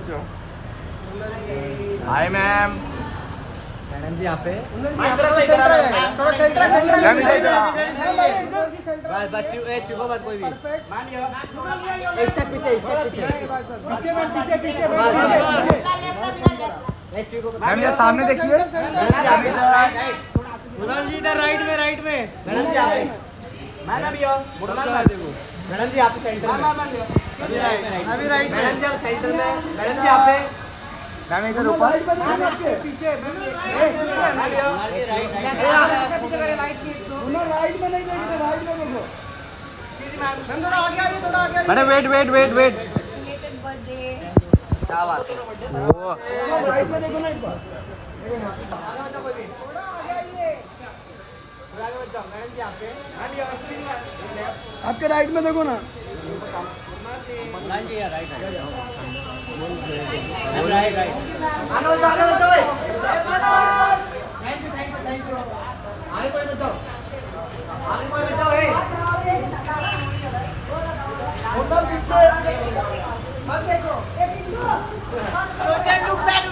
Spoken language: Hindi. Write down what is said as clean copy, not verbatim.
बच्चों। Hi ma'am. मैडम जी यहाँ पे थोड़ा सेंटर बस बच्ची चुको मत कोई भी एक तक पीछे मैम ये सामने देखिए। जी इधर राइट में मैडम जी यहाँ पे मैडम ये मैडम जी यहाँ पे सेंटर में अभी राइट मैडम जी आप सेंटर में मैडम जी यहाँ पे मैम इधर ऊपर। पीछे madam wait wait wait wait. क्या बात है आपके राइट में देखो ना। लोचन लुक बैक